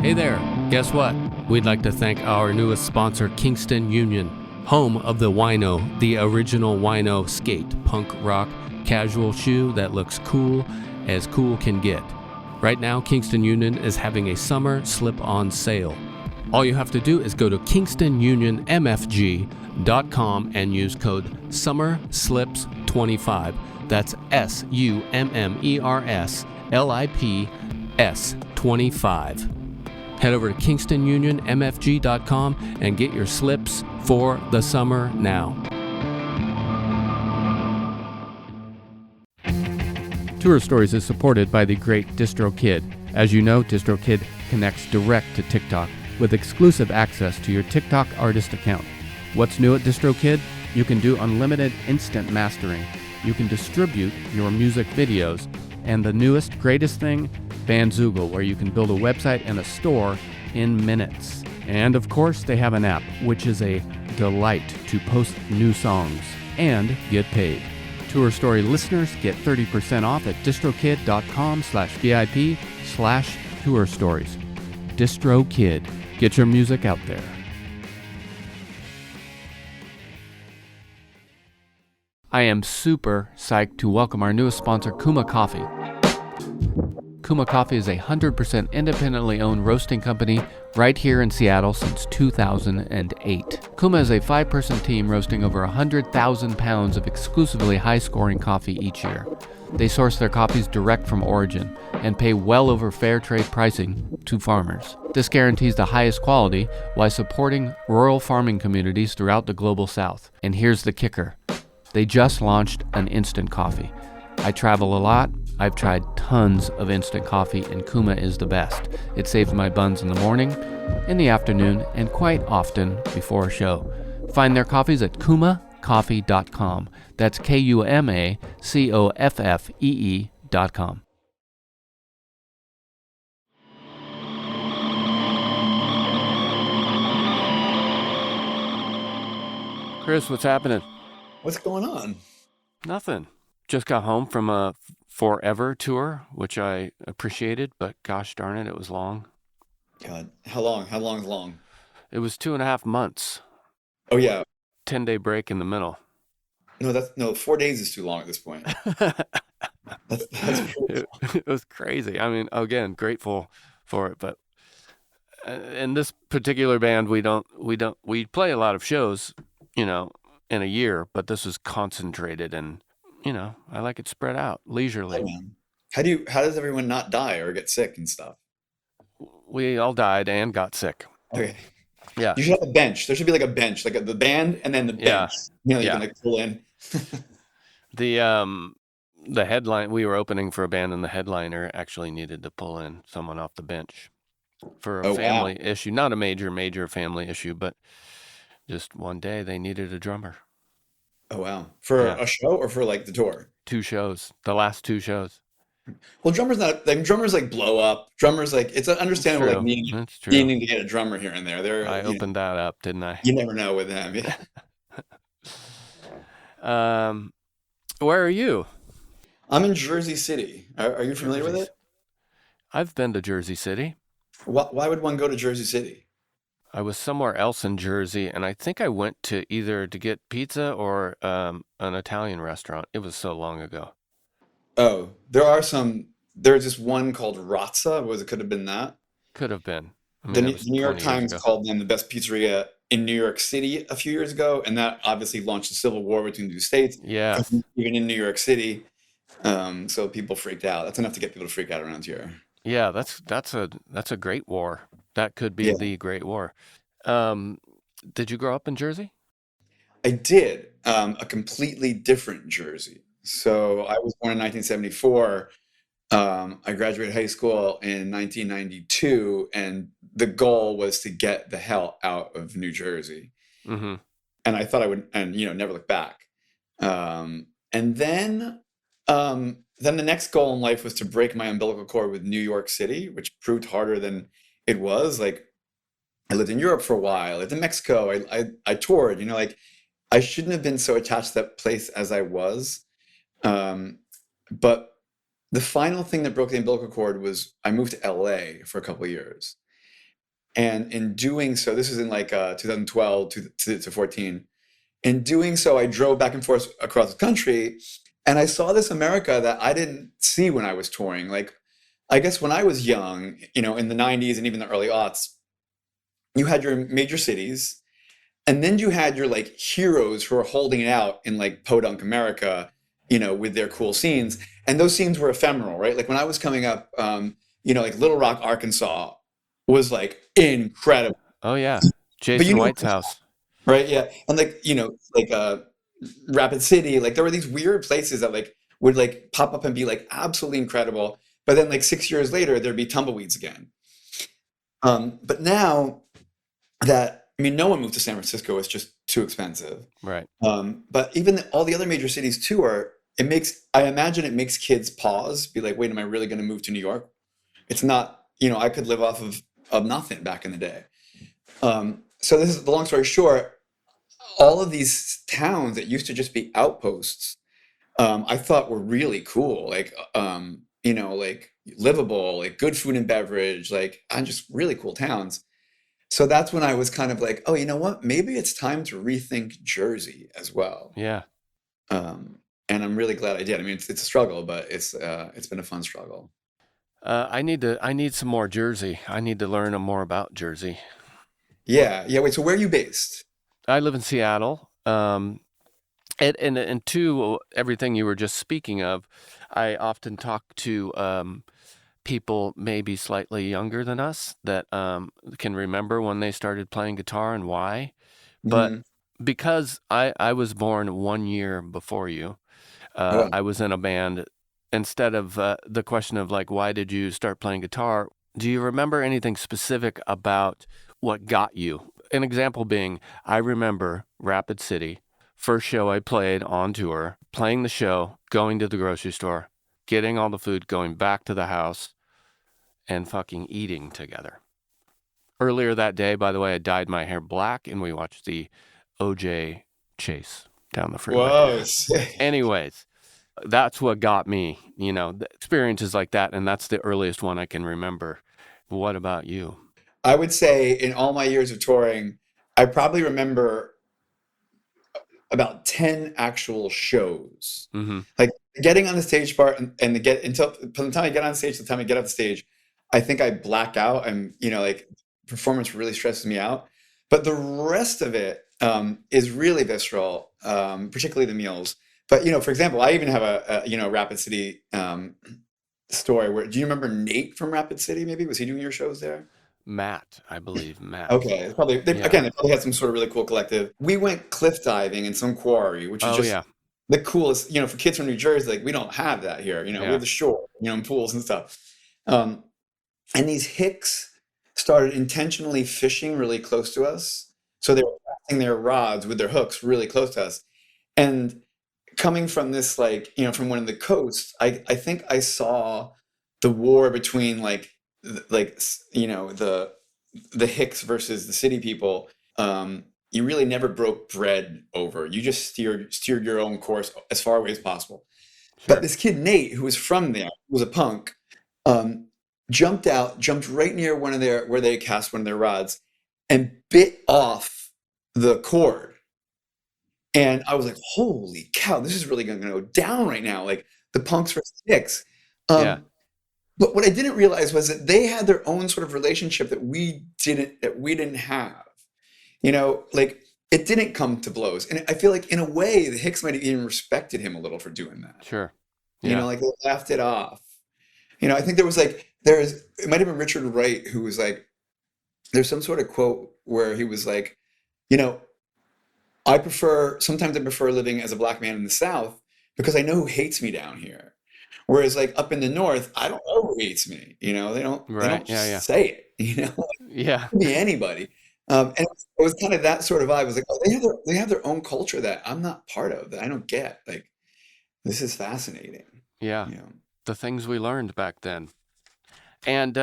Hey there, guess what? We'd like to thank our newest sponsor, Kingston Union, home of the Wino, the original Wino skate, punk rock, casual shoe that looks cool as cool can get. Right now, Kingston Union is having a summer slip-on sale. All you have to do is go to KingstonUnionMFG.com and use code SUMMERSLIPS25. That's SUMMERSLIPS25. Head over to KingstonUnionMFG.com and get your slips for the summer now. Tour Stories is supported by the great DistroKid. As you know, DistroKid connects direct to TikTok with exclusive access to your TikTok artist account. What's new at DistroKid? You can do unlimited instant mastering. You can distribute your music videos. And the newest, greatest thing, Bandzoogle, where you can build a website and a store in minutes. And of course, they have an app, which is a delight to post new songs and get paid. Tour Story listeners get 30% off at distrokid.com/VIP/tourstories. DistroKid. Get your music out there. I am super psyched to welcome our newest sponsor, Kuma Coffee. Kuma Coffee is a 100% independently owned roasting company right here in Seattle since 2008. Kuma is a 5-person team roasting over 100,000 pounds of exclusively high-scoring coffee each year. They source their coffees direct from origin and pay well over fair trade pricing to farmers. This guarantees the highest quality while supporting rural farming communities throughout the global South. And here's the kicker. They just launched an instant coffee. I travel a lot. I've tried tons of instant coffee, and Kuma is the best. It saves my buns in the morning, in the afternoon, and quite often before a show. Find their coffees at kumacoffee.com. That's KUMACOFFEE.com. Chris, what's happening? What's going on? Nothing. Just got home from a Forever tour, which I appreciated, but gosh darn it, it was long. God, how long? How long is long? It was 2.5 months. Oh yeah. 10-day break in the middle. No, 4 days is too long at this point. That's it was crazy. I mean, again, grateful for it, but in this particular band, we play a lot of shows, in a year, but this is concentrated and, I like it spread out leisurely. Oh, man. How does everyone not die or get sick and stuff? We all died and got sick. Okay. Yeah. You should have a bench. There should be like a bench, like the band and then the bench. You can like pull in. The headline, we were opening for a band, and the headliner actually needed to pull in someone off the bench for a family issue. Not a major family issue, but just one day they needed a drummer. Oh, wow. For a show or for like the tour? 2 shows, the last 2 shows. Well, drummers blow up. Drummers it's understandable like needing to get a drummer here and there. I opened that up, didn't I? You never know with them. Yeah. Where are you? I'm in Jersey City. Are you familiar with it? I've been to Jersey City. Why would one go to Jersey City? I was somewhere else in Jersey, and I think I went to either to get pizza or an Italian restaurant. It was so long ago. Oh, there's just one called Razza. It could have been that. Could have been. The New York Times called them the best pizzeria in New York City a few years ago, and that obviously launched a civil war between the 2 states. Yeah. Even in New York City. So people freaked out. That's enough to get people to freak out around here. Yeah, that's a great war. That could be the Great War. Did you grow up in Jersey? I did. A completely different Jersey. So I was born in 1974. I graduated high school in 1992, and the goal was to get the hell out of New Jersey. Mm-hmm. And I thought I would, and never look back. And then the next goal in life was to break my umbilical cord with New York City, which proved harder than it was. Like, I lived in Europe for a while. I lived in Mexico. I toured. I shouldn't have been so attached to that place as I was. But the final thing that broke the umbilical cord was I moved to LA for a couple of years. And in doing so, this is in like 2012 to 14. In doing so, I drove back and forth across the country, and I saw this America that I didn't see when I was touring. Like, I guess when I was young, in the 90s and even the early aughts, you had your major cities, and then you had your like heroes who are holding it out in like podunk America, with their cool scenes. And those scenes were ephemeral, right? Like when I was coming up, like Little Rock, Arkansas was like incredible. Oh yeah, But Jason White's house. right? Yeah. And like, Rapid City, like there were these weird places that like would like pop up and be like absolutely incredible. But then like 6 years later, there'd be tumbleweeds again. But now that, I mean, no one moved to San Francisco. It's just too expensive. Right. But even all the other major cities too I imagine it makes kids pause, be like, wait, am I really going to move to New York? It's not, I could live off of nothing back in the day. So this is the long story short, all of these towns that used to just be outposts, I thought were really cool. Like, like livable, like good food and beverage, like just really cool towns. So that's when I was kind of like, oh, you know what? Maybe it's time to rethink Jersey as well. Yeah. And I'm really glad I did. I mean, it's a struggle, but it's been a fun struggle. I need some more Jersey. I need to learn more about Jersey. Yeah. Yeah. Wait, so where are you based? I live in Seattle. And to everything you were just speaking of, I often talk to people maybe slightly younger than us that can remember when they started playing guitar and why. But Mhm. because I was born 1 year before you, Oh, wow. I was in a band. Instead of the question of like, why did you start playing guitar? Do you remember anything specific about what got you? An example being, I remember Rapid City, first show I played on tour, playing the show, going to the grocery store, getting all the food, going back to the house, and fucking eating together. Earlier that day, by the way, I dyed my hair black and we watched the OJ chase down the freeway. Whoa. Sick. Anyways, that's what got me, the experiences like that. And that's the earliest one I can remember. What about you? I would say in all my years of touring, I probably remember about 10 actual shows. Mm-hmm. Like getting on the stage part and from the time I get on stage to the time I get off the stage, I think I black out and, like performance really stresses me out. But the rest of it is really visceral, particularly the meals. But, for example, I even have a Rapid City story where, do you remember Nate from Rapid City maybe? Was he doing your shows there? Matt, I believe Matt. Okay, it's probably Yeah. again, they probably had some sort of really cool collective. We went cliff diving in some quarry, which is Oh, just yeah. the coolest. For kids from New Jersey, like we don't have that here. We Yeah. have the shore, and pools and stuff. And these hicks started intentionally fishing really close to us, so they were casting their rods with their hooks really close to us. And coming from this, like from one of the coasts, I think I saw the war between the Hicks versus the city people. You really never broke bread over. You just steered your own course as far away as possible. Sure. But this kid Nate, who was from there, who was a punk, jumped right near where they cast one of their rods, and bit off the cord. And I was like, "Holy cow! This is really going to go down right now." Like the punks versus Hicks. Yeah. But what I didn't realize was that they had their own sort of relationship that we didn't have. Like it didn't come to blows. And I feel like in a way the Hicks might have even respected him a little for doing that. Sure. Yeah. Like they laughed it off. I think it might have been Richard Wright who was like, there's some sort of quote where he was like, sometimes I prefer living as a black man in the South because I know who hates me down here. Whereas like up in the North, I don't know who hates me. They don't Right. Yeah. say it. Yeah. It could be anybody. And it was kind of that sort of vibe. I was like, oh, they have their own culture that I'm not part of, that I don't get. Like, this is fascinating. Yeah. The things we learned back then. And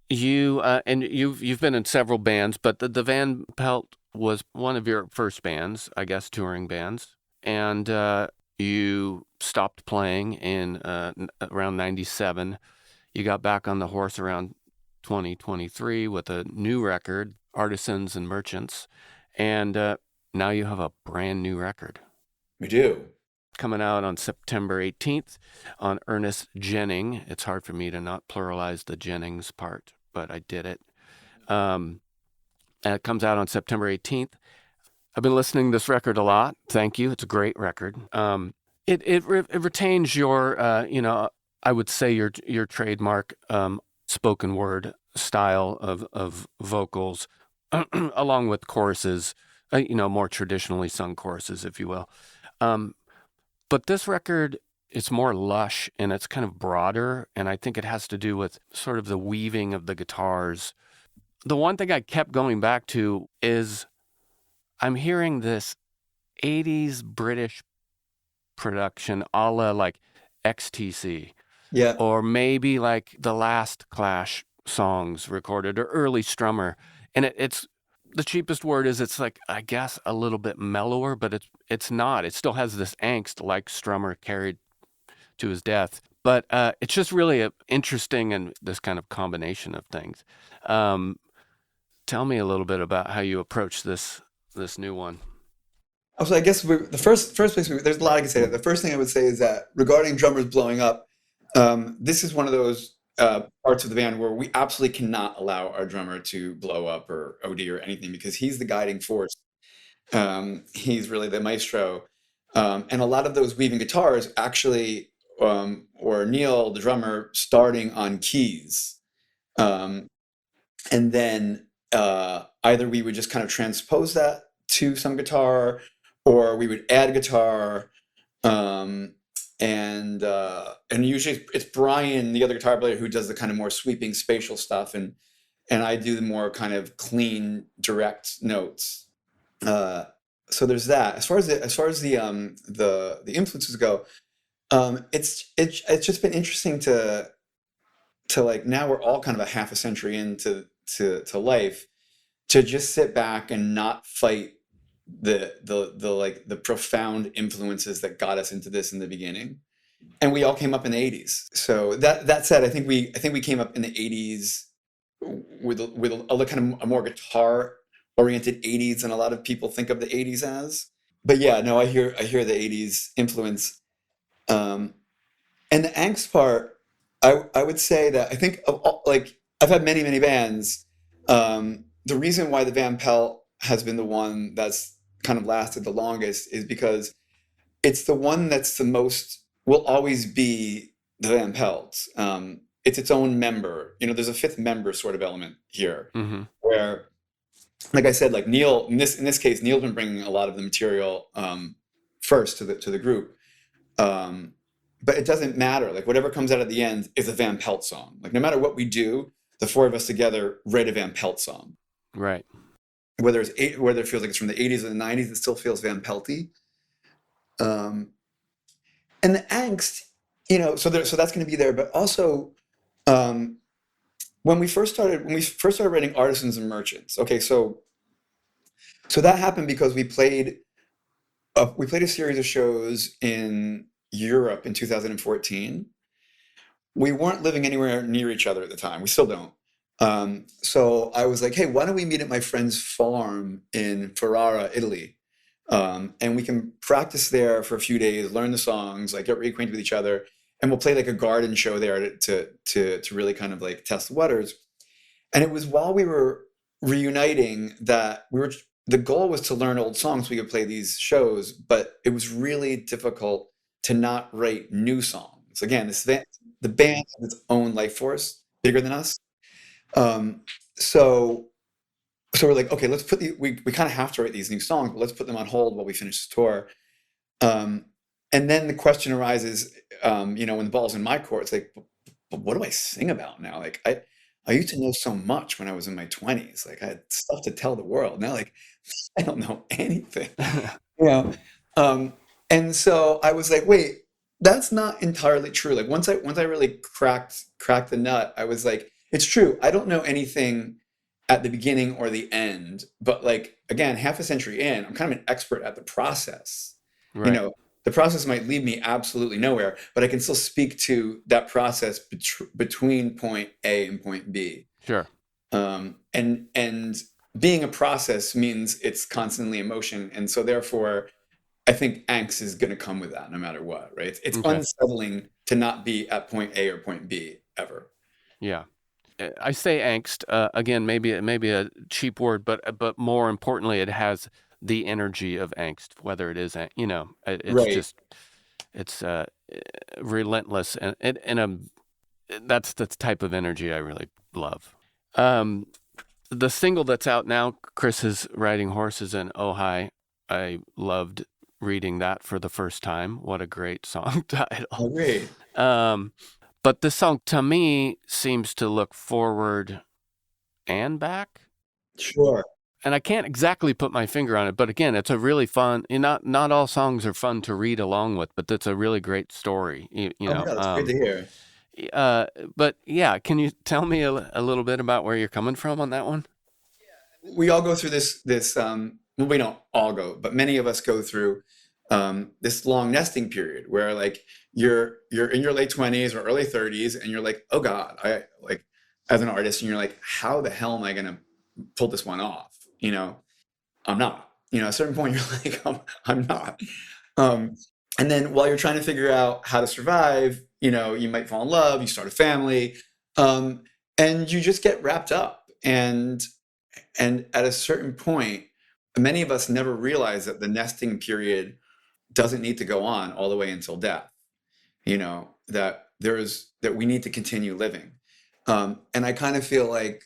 you've been in several bands, but the Van Pelt was one of your first bands, I guess, touring bands. And you stopped playing in around 97. You got back on the horse around 2023 with a new record, Artisans and Merchants. And now you have a brand new record We do. coming out on September 18th on Earnest Jenning. It's hard for me to not pluralize the Jennings part, but I did it. And it comes out on September 18th. I've been listening to this record a lot. Thank you. It's a great record. It retains your, I would say your trademark spoken word style of vocals, along with choruses, more traditionally sung choruses, if you will. But this record, it's more lush and it's kind of broader, and I think it has to do with sort of the weaving of the guitars. The one thing I kept going back to is I'm hearing this 80s British production a la like XTC, Yeah. or maybe like the last Clash songs recorded, or early Strummer. And it's the cheapest word is it's like, I guess, a little bit mellower, but it's not. It still has this angst like Strummer carried to his death. But it's just really interesting, and this kind of combination of things. Tell me a little bit about how you approach this new one. So I guess the first place there's a lot I can say. The first thing I would say is that regarding drummers blowing up, this is one of those parts of the band where we absolutely cannot allow our drummer to blow up or OD or anything, because he's the guiding force. He's really the maestro. And a lot of those weaving guitars actually, or Neil, the drummer, starting on keys. And then either we would just kind of transpose that to some guitar, or we would add guitar. And usually it's Brian, the other guitar player, who does the kind of more sweeping spatial stuff, and I do the more kind of clean, direct notes. So there's that. As far as the influences go, it's just been interesting to like, now we're all kind of a half a century into life, to just sit back and not fight the profound influences that got us into this in the beginning. And we all came up in the 80s. So that said, I think we came up in the 80s with a kind of a more guitar oriented 80s than a lot of people think of the 80s as. But yeah, no, I hear the 80s influence. And the angst part, I would say that I think of all, like, I've had many bands. The reason why the Van Pelt has been the one that's kind of lasted the longest is because it's the one that's the most, will always be the Van Pelt. It's its own member. There's a fifth member sort of element here, Mm-hmm. where, like I said, like Neil, in this case, Neil's been bringing a lot of the material first to the group. But it doesn't matter. Like, whatever comes out at the end is a Van Pelt song. Like, no matter what we do, the four of us together write a Van Pelt song. Right. Whether it feels like it's from the 80s or the 90s, it still feels Van Pelty. And the angst, so that's going to be there. But also, when we first started writing Artisans and Merchants. Okay, so that happened because we played a series of shows in Europe in 2014. We weren't living anywhere near each other at the time. We still don't. So I was like, hey, why don't we meet at my friend's farm in Ferrara, Italy? And we can practice there for a few days, learn the songs, like get reacquainted with each other. And we'll play like a garden show there to really kind of like test the waters. And it was while we were reuniting that the goal was to learn old songs so we could play these shows, but it was really difficult to not write new songs. Again, the band has its own life force, bigger than us. So we're like, okay, let's we kind of have to write these new songs, but let's put them on hold while we finish the tour. And then the question arises, when the ball's in my court, it's like, but what do I sing about now? Like, I used to know so much when I was in my 20s. Like, I had stuff to tell the world. Now, like, I don't know anything. And so I was like, wait, that's not entirely true. Like, once I really cracked the nut, I was like, it's true. I don't know anything at the beginning or the end, but like, again, half a century in, I'm kind of an expert at the process. Right. the process might lead me absolutely nowhere, but I can still speak to that process between point A and point B. Sure. And being a process means it's constantly in motion, and so therefore, I think angst is going to come with that no matter what, right? It's Okay. unsettling to not be at point A or point B ever. Yeah. I say angst again, maybe a cheap word, but more importantly, it has the energy of angst. Whether it is, it's Right. just it's relentless, and that's the type of energy I really love. The single that's out now, Chris is Riding Horses in Ojai. I loved reading that for the first time. What a great song title. Oh, great. But this song, to me, seems to look forward and back. Sure. And I can't exactly put my finger on it, but again, it's a really fun. Not all songs are fun to read along with, but that's a really great story. You Oh my know. God, that's great to hear. But yeah, can you tell me a little bit about where you're coming from on that one? We all go through this. Well, we don't all go, but many of us go through this long nesting period where like you're in your late 20s or early 30s, and you're like, oh God, I like as an artist, and you're like, how the hell am I gonna pull this one off? I'm not. At a certain point, you're like, I'm not. And then while you're trying to figure out how to survive, you might fall in love, you start a family, and you just get wrapped up. And at a certain point, many of us never realize that the nesting period doesn't need to go on all the way until death. That we need to continue living. And I kind of feel like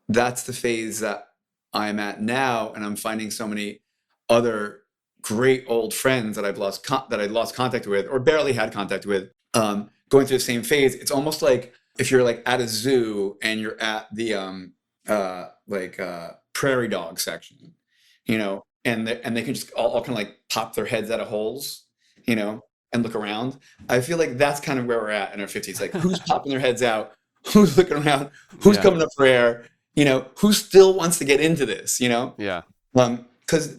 that's the phase that I'm at now, and I'm finding so many other great old friends that I'd lost contact with, or barely had contact with, going through the same phase. It's almost like if you're like at a zoo and you're at the prairie dog section, and they can just all kind of like pop their heads out of holes, and look around. I feel like that's kind of where we're at in our 50s. Like, who's popping their heads out? Who's looking around? Who's coming up for air? Who still wants to get into this? Yeah. Because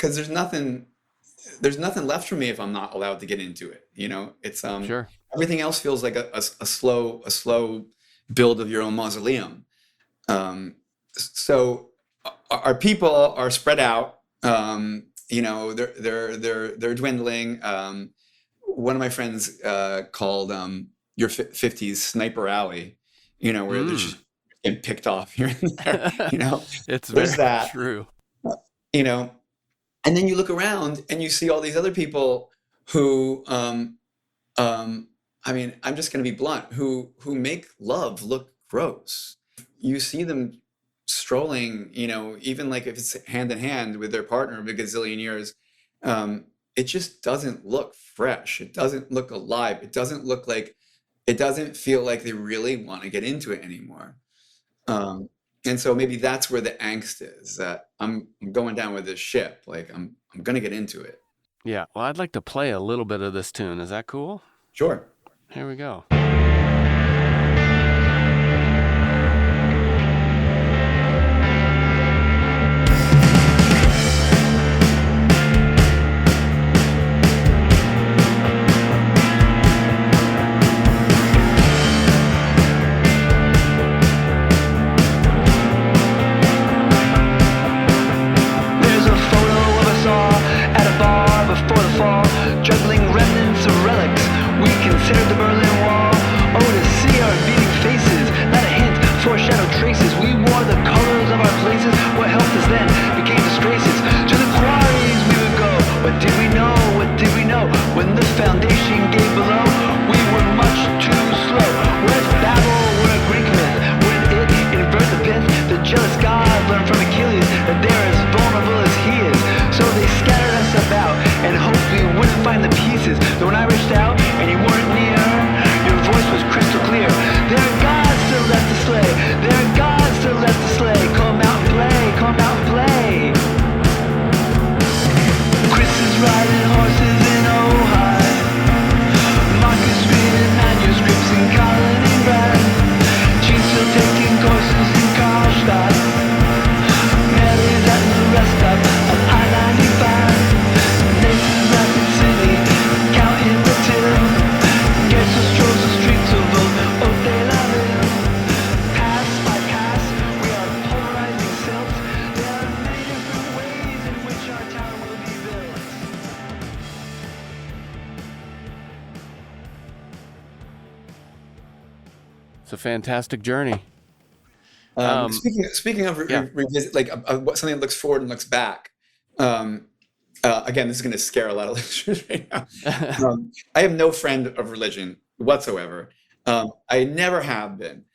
there's nothing left for me if I'm not allowed to get into it. It's Sure. Everything else feels like a slow build of your own mausoleum. So our people are spread out. They're dwindling. One of my friends called your 50s Sniper Alley. Where they're just getting picked off here and there. It's there's very that. true. And then you look around and you see all these other people who, I'm just going to be blunt, who make love look gross. You see them strolling, even like if it's hand in hand with their partner of a gazillion years, it just doesn't look fresh. It doesn't look alive. It doesn't feel like they really want to get into it anymore. And so maybe that's where the angst is, that I'm going down with this ship. Like I'm going to get into it. Yeah. Well, I'd like to play a little bit of this tune. Is that cool? Sure. Here we go. Juggling remnants of relics we considered the Berlin Wall. It's a fantastic journey. Um, Speaking of yeah. revisit, like something that looks forward and looks back. Um, Again, this is going to scare a lot of listeners right now. I am no friend of religion whatsoever. I never have been.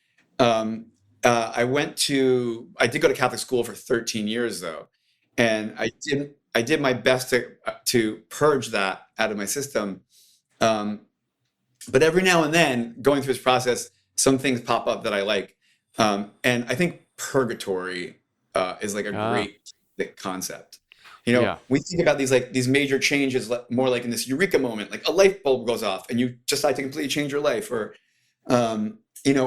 Um, I did go to Catholic school for 13 years though, and I did my best to purge that out of my system. Um, but every now and then, going through this process, some things pop up that I like, and I think purgatory is like a Ah, great concept. yeah. We think about these major changes more like in this eureka moment, like a light bulb goes off and you decide to completely change your life, or or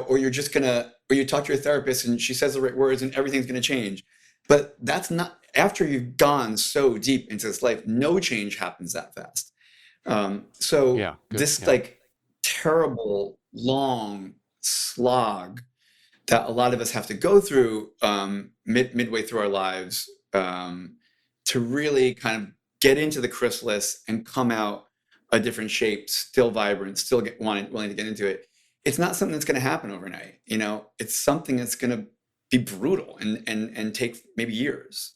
or you talk to your therapist and she says the right words and everything's gonna change. But that's not after you've gone so deep into this life, no change happens that fast. So Yeah. Good. this Yeah. like terrible long slog that a lot of us have to go through midway through our lives, to really kind of get into the chrysalis and come out a different shape, still vibrant, still willing to get into it. It's not something that's going to happen overnight. It's something that's going to be brutal and take maybe years.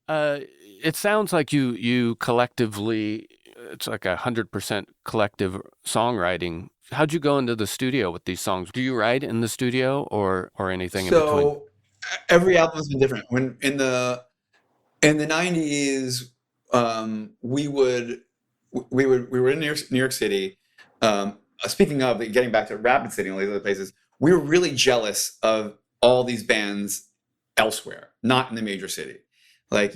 It sounds like you collectively, it's like 100% collective songwriting. How'd you go into the studio with these songs? Do you write in the studio or anything in between? So every album has been different. When in the 90s, we were in New York City. Speaking of getting back to Rapid City and all these other places, we were really jealous of all these bands elsewhere, not in the major city. Like,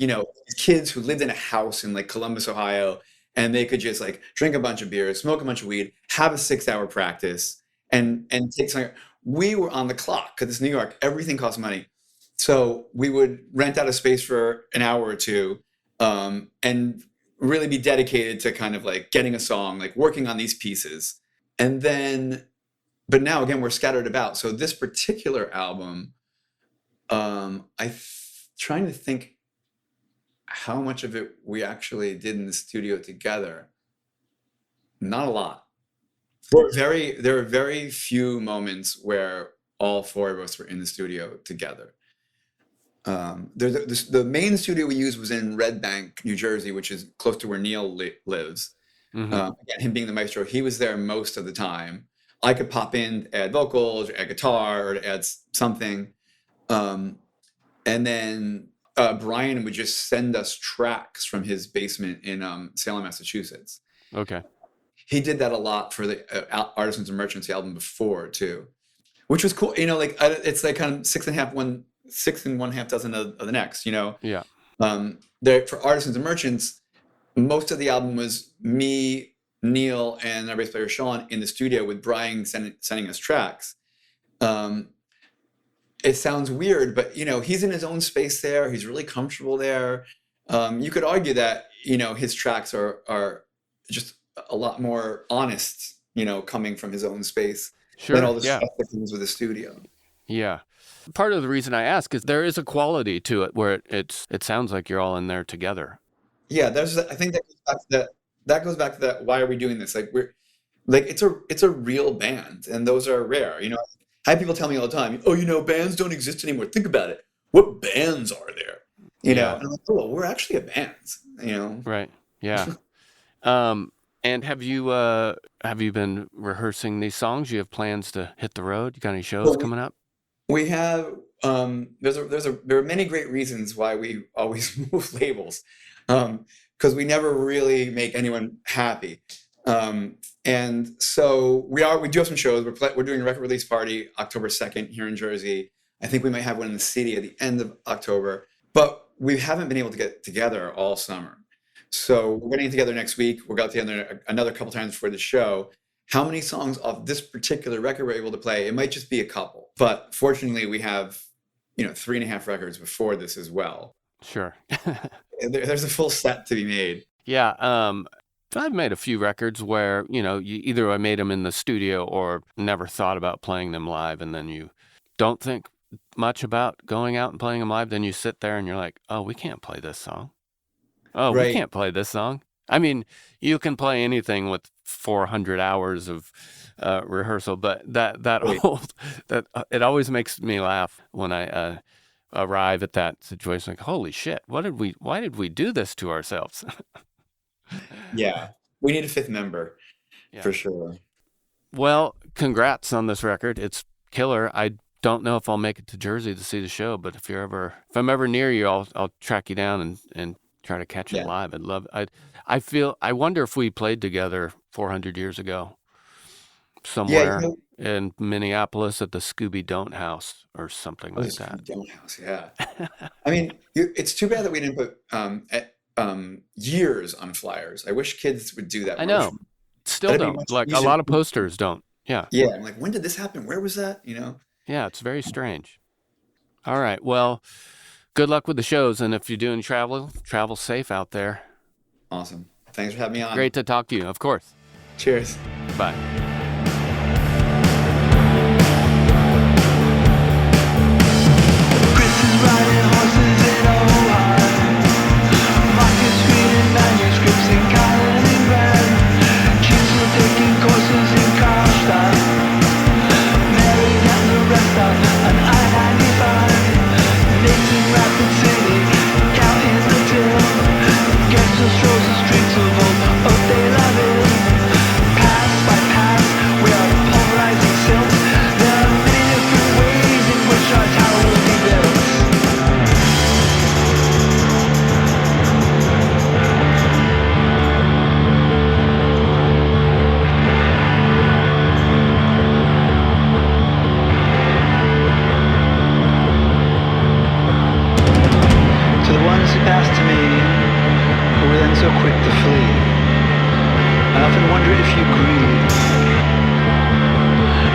kids who lived in a house in like Columbus, Ohio, and they could just like drink a bunch of beers, smoke a bunch of weed, have a 6-hour practice, and take something. We were on the clock because it's New York. Everything costs money. So we would rent out a space for an hour or two, and really be dedicated to kind of like getting a song, like working on these pieces. And then, but now again, we're scattered about. So this particular album, trying to think how much of it we actually did in the studio together. Not a lot. There are very few moments where all four of us were in the studio together. The main studio we used was in Red Bank, New Jersey, which is close to where Neil lives. Mm-hmm. Again, him being the maestro, he was there most of the time. I could pop in, add vocals, or add guitar, or to add something. And then Brian would just send us tracks from his basement in Salem, Massachusetts. Okay. He did that a lot for the Artisans and Merchants album before too, which was cool. It's like kind of six and one half dozen of the next. Yeah. There for Artisans and Merchants, most of the album was me, Neil, and our bass player Sean in the studio with Brian sending us tracks. It sounds weird, but he's in his own space there. He's really comfortable there. You could argue that his tracks are just a lot more honest, coming from his own space than Sure. all the Yeah. stuff that comes with the studio. Yeah. Part of the reason I ask is there is a quality to it where it sounds like you're all in there together. Yeah, I think that goes back to that. That goes back to that. Why are we doing this? Like like it's a real band, and those are rare. I have people tell me all the time, "Oh, bands don't exist anymore." Think about it. What bands are there? Yeah. And I'm like, "Oh, we're actually a band." Right. Yeah. And have you been rehearsing these songs? You have plans to hit the road? You got any shows Well, coming up? we have there are many great reasons why we always move labels, because we never really make anyone happy. And so we do have some shows. We're doing a record release party October 2nd here in Jersey. I think we might have one in the city at the end of October, but we haven't been able to get together all summer. So we're getting together next week. We'll go together another couple times before the show. How many songs off this particular record we're able to play? It might just be a couple, but fortunately we have 3.5 records before this as well. Sure. There's a full set to be made. Yeah. I've made a few records where, you either I made them in the studio or never thought about playing them live. And then you don't think much about going out and playing them live. Then you sit there and you're like, oh, we can't play this song. Oh, we Right. can't play this song. I mean, you can play anything with 400 hours of rehearsal, but that Right. old that it always makes me laugh when I arrive at that situation. Like, holy shit, why did we do this to ourselves? Yeah. We need a fifth member Yeah. for sure. Well, congrats on this record. It's killer. I don't know if I'll make it to Jersey to see the show, but if I'm ever near you, I'll track you down and try to catch it Yeah. live. I wonder if we played together 400 years ago Yeah. somewhere in Minneapolis at the Scooby Don't House or something Oh, like this that. Don't House. Yeah. I mean, it's too bad that we didn't put years on flyers. I wish kids would do that I more. know. Still That'd be don't. much Like a easier. lot of posters don't. Yeah. Yeah. I'm like, when did this happen? Where was that? Yeah, it's very strange. All right. Well, good luck with the shows, and if you're doing travel safe out there. Awesome. Thanks for having me on. Great to talk to you, of course. Cheers. Bye.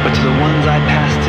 But to the ones I passed